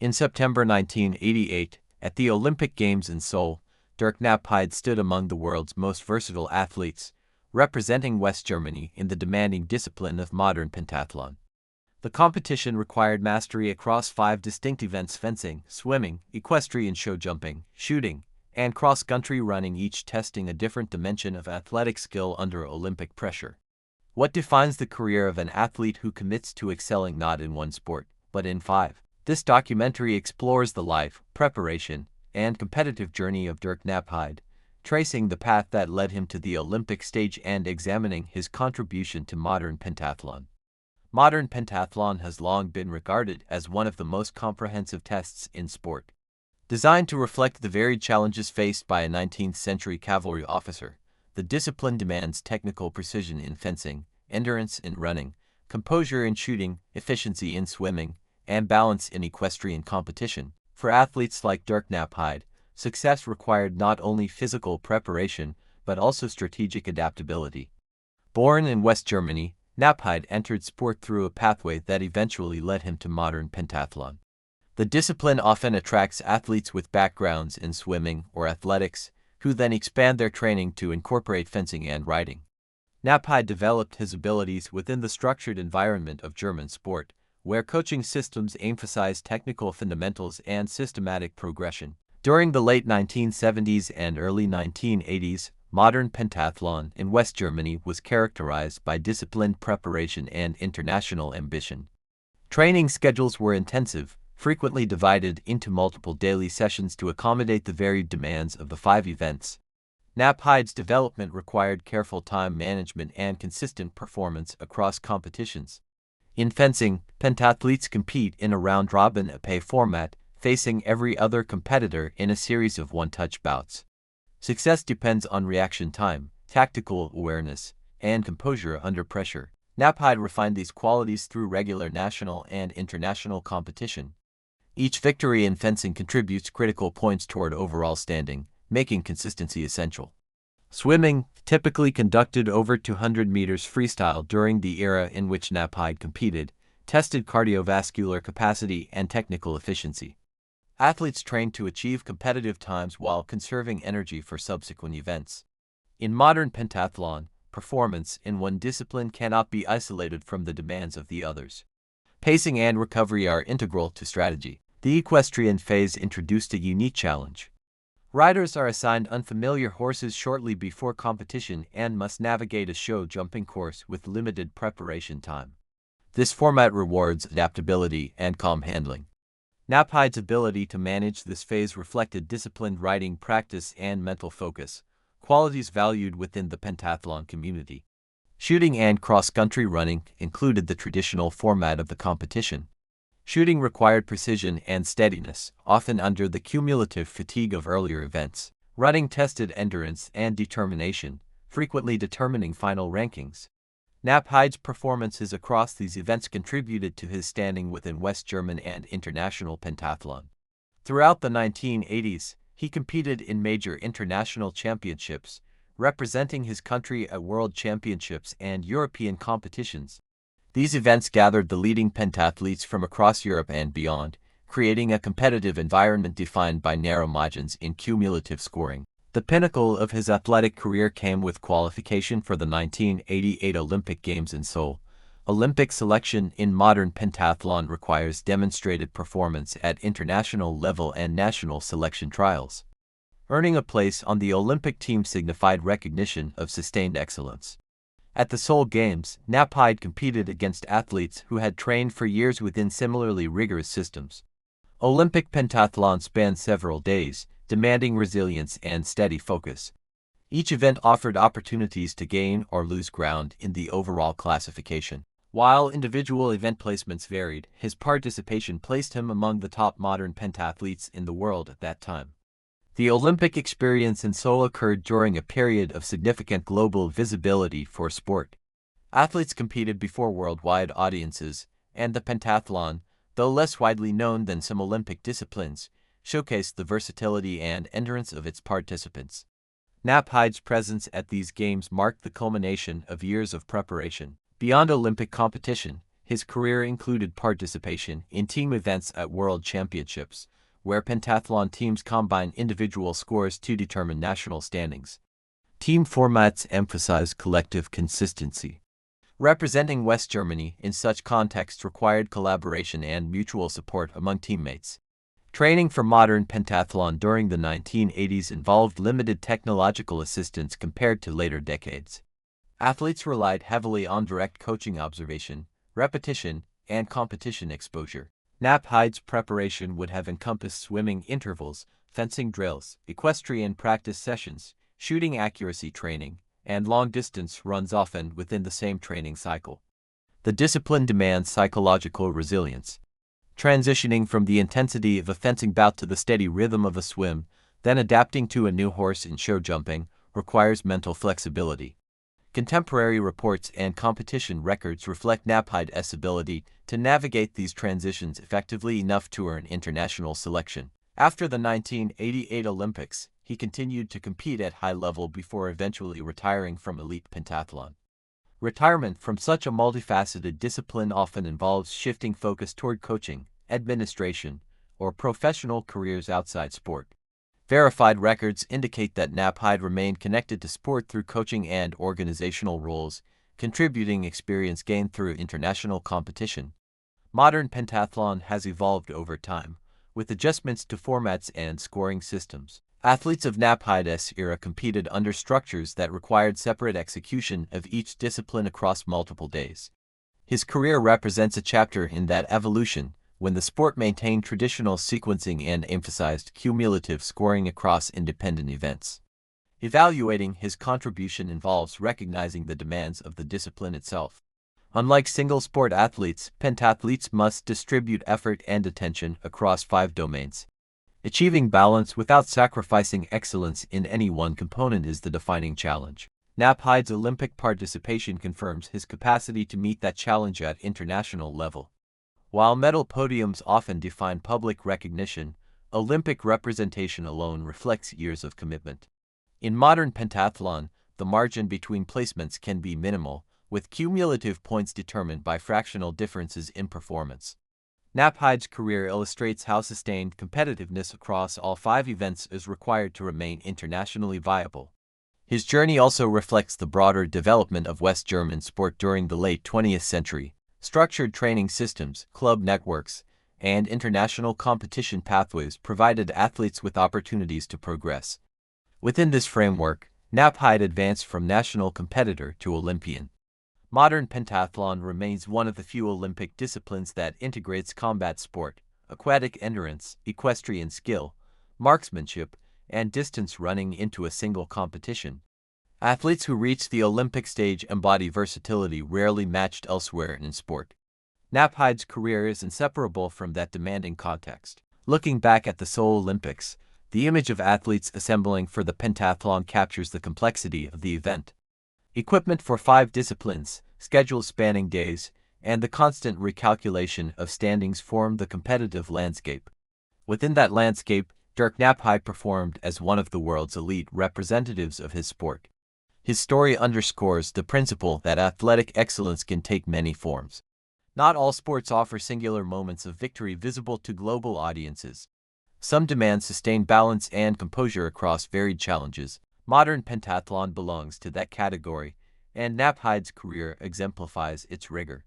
In September 1988, at the Olympic Games in Seoul, Dirk Knappheide stood among the world's most versatile athletes, representing West Germany in the demanding discipline of modern pentathlon. The competition required mastery across 5 distinct events: fencing, swimming, equestrian show jumping, shooting, and cross-country running, each testing a different dimension of athletic skill under Olympic pressure. What defines the career of an athlete who commits to excelling not in one sport, but in 5? This documentary explores the life, preparation, and competitive journey of Dirk Knappheide, tracing the path that led him to the Olympic stage and examining his contribution to modern pentathlon. Modern pentathlon has long been regarded as one of the most comprehensive tests in sport. Designed to reflect the varied challenges faced by a 19th-century cavalry officer, the discipline demands technical precision in fencing, endurance in running, composure in shooting, efficiency in swimming, and balance in equestrian competition. For athletes like Dirk Knappheide, success required not only physical preparation but also strategic adaptability. Born in West Germany, Knappheide entered sport through a pathway that eventually led him to modern pentathlon. The discipline often attracts athletes with backgrounds in swimming or athletics, who then expand their training to incorporate fencing and riding. Knappheide developed his abilities within the structured environment of German sport, where coaching systems emphasize technical fundamentals and systematic progression. During the late 1970s and early 1980s, modern pentathlon in West Germany was characterized by disciplined preparation and international ambition. Training schedules were intensive, frequently divided into multiple daily sessions to accommodate the varied demands of the 5 events. Knappeide's development required careful time management and consistent performance across competitions. In fencing, pentathletes compete in a round-robin épée format, facing every other competitor in a series of one-touch bouts. Success depends on reaction time, tactical awareness, and composure under pressure. Knappheide refined these qualities through regular national and international competition. Each victory in fencing contributes critical points toward overall standing, making consistency essential. Swimming, typically conducted over 200 meters freestyle during the era in which Knappheide competed, tested cardiovascular capacity and technical efficiency. Athletes trained to achieve competitive times while conserving energy for subsequent events. In modern pentathlon, performance in one discipline cannot be isolated from the demands of the others. Pacing and recovery are integral to strategy. The equestrian phase introduced a unique challenge. Riders are assigned unfamiliar horses shortly before competition and must navigate a show jumping course with limited preparation time. This format rewards adaptability and calm handling. Knappeide's ability to manage this phase reflected disciplined riding practice and mental focus, qualities valued within the pentathlon community. Shooting and cross-country running included the traditional format of the competition. Shooting required precision and steadiness, often under the cumulative fatigue of earlier events. Running tested endurance and determination, frequently determining final rankings. Knappeide's performances across these events contributed to his standing within West German and international pentathlon. Throughout the 1980s, he competed in major international championships, representing his country at world championships and European competitions. These events gathered the leading pentathletes from across Europe and beyond, creating a competitive environment defined by narrow margins in cumulative scoring. The pinnacle of his athletic career came with qualification for the 1988 Olympic Games in Seoul. Olympic selection in modern pentathlon requires demonstrated performance at international level and national selection trials. Earning a place on the Olympic team signified recognition of sustained excellence. At the Seoul Games, Knappheide competed against athletes who had trained for years within similarly rigorous systems. Olympic pentathlon spanned several days, demanding resilience and steady focus. Each event offered opportunities to gain or lose ground in the overall classification. While individual event placements varied, his participation placed him among the top modern pentathletes in the world at that time. The Olympic experience in Seoul occurred during a period of significant global visibility for sport. Athletes competed before worldwide audiences, and the pentathlon, though less widely known than some Olympic disciplines, showcased the versatility and endurance of its participants. Knappeide's presence at these games marked the culmination of years of preparation. Beyond Olympic competition, His career included participation in team events at World Championships, where pentathlon teams combine individual scores to determine national standings. Team formats emphasize collective consistency. Representing West Germany in such contexts required collaboration and mutual support among teammates. Training for modern pentathlon during the 1980s involved limited technological assistance compared to later decades. Athletes relied heavily on direct coaching observation, repetition, and competition exposure. Knapheide's preparation would have encompassed swimming intervals, fencing drills, equestrian practice sessions, shooting accuracy training, and long-distance runs often within the same training cycle. The discipline demands psychological resilience. Transitioning from the intensity of a fencing bout to the steady rhythm of a swim, then adapting to a new horse in show jumping, requires mental flexibility. Contemporary reports and competition records reflect Knapheide's ability to navigate these transitions effectively enough to earn international selection. After the 1988 Olympics, he continued to compete at high level before eventually retiring from elite pentathlon. Retirement from such a multifaceted discipline often involves shifting focus toward coaching, administration, or professional careers outside sport. Verified records indicate that Knappheide remained connected to sport through coaching and organizational roles, contributing experience gained through international competition. Modern pentathlon has evolved over time, with adjustments to formats and scoring systems. Athletes of Knapheide's era competed under structures that required separate execution of each discipline across multiple days. His career represents a chapter in that evolution, when the sport maintained traditional sequencing and emphasized cumulative scoring across independent events. Evaluating his contribution involves recognizing the demands of the discipline itself. Unlike single-sport athletes, pentathletes must distribute effort and attention across 5 domains. Achieving balance without sacrificing excellence in any one component is the defining challenge. Knapheide's Olympic participation confirms his capacity to meet that challenge at international level. While medal podiums often define public recognition, Olympic representation alone reflects years of commitment. In modern pentathlon, the margin between placements can be minimal, with cumulative points determined by fractional differences in performance. Knapheide's career illustrates how sustained competitiveness across all 5 events is required to remain internationally viable. His journey also reflects the broader development of West German sport during the late 20th century. Structured training systems, club networks, and international competition pathways provided athletes with opportunities to progress. Within this framework, Knappheide advanced from national competitor to Olympian. Modern pentathlon remains one of the few Olympic disciplines that integrates combat sport, aquatic endurance, equestrian skill, marksmanship, and distance running into a single competition. Athletes who reach the Olympic stage embody versatility rarely matched elsewhere in sport. Knapheide's career is inseparable from that demanding context. Looking back at the Seoul Olympics, the image of athletes assembling for the pentathlon captures the complexity of the event. Equipment for 5 disciplines, schedules spanning days, and the constant recalculation of standings formed the competitive landscape. Within that landscape, Dirk Knappheide performed as one of the world's elite representatives of his sport. His story underscores the principle that athletic excellence can take many forms. Not all sports offer singular moments of victory visible to global audiences. Some demand sustained balance and composure across varied challenges. Modern pentathlon belongs to that category, and Knapheide's career exemplifies its rigor.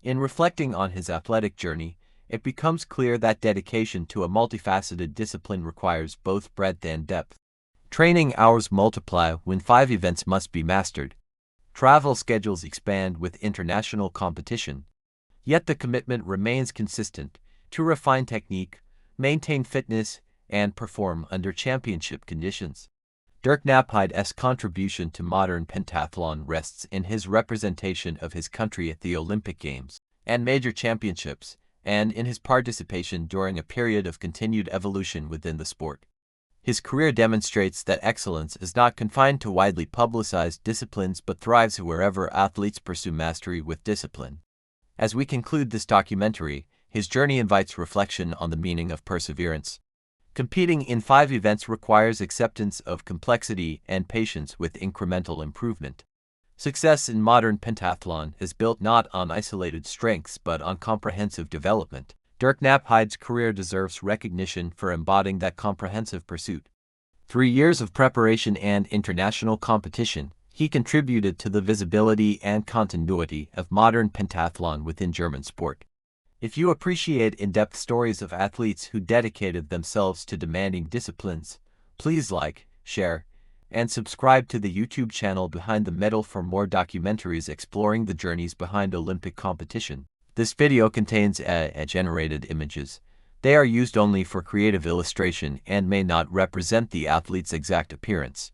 In reflecting on his athletic journey, it becomes clear that dedication to a multifaceted discipline requires both breadth and depth. Training hours multiply when 5 events must be mastered. Travel schedules expand with international competition. Yet the commitment remains consistent to refine technique, maintain fitness, and perform under championship conditions. Dirk Knapheide's contribution to modern pentathlon rests in his representation of his country at the Olympic Games and major championships, and in his participation during a period of continued evolution within the sport. His career demonstrates that excellence is not confined to widely publicized disciplines but thrives wherever athletes pursue mastery with discipline. As we conclude this documentary, his journey invites reflection on the meaning of perseverance. Competing in 5 events requires acceptance of complexity and patience with incremental improvement. Success in modern pentathlon is built not on isolated strengths but on comprehensive development. Dirk Knappeide's career deserves recognition for embodying that comprehensive pursuit. 3 years of preparation and international competition, he contributed to the visibility and continuity of modern pentathlon within German sport. If you appreciate in-depth stories of athletes who dedicated themselves to demanding disciplines, please like, share, and subscribe to the YouTube channel Behind the Medal for more documentaries exploring the journeys behind Olympic competition. This video contains generated images. They are used only for creative illustration and may not represent the athlete's exact appearance.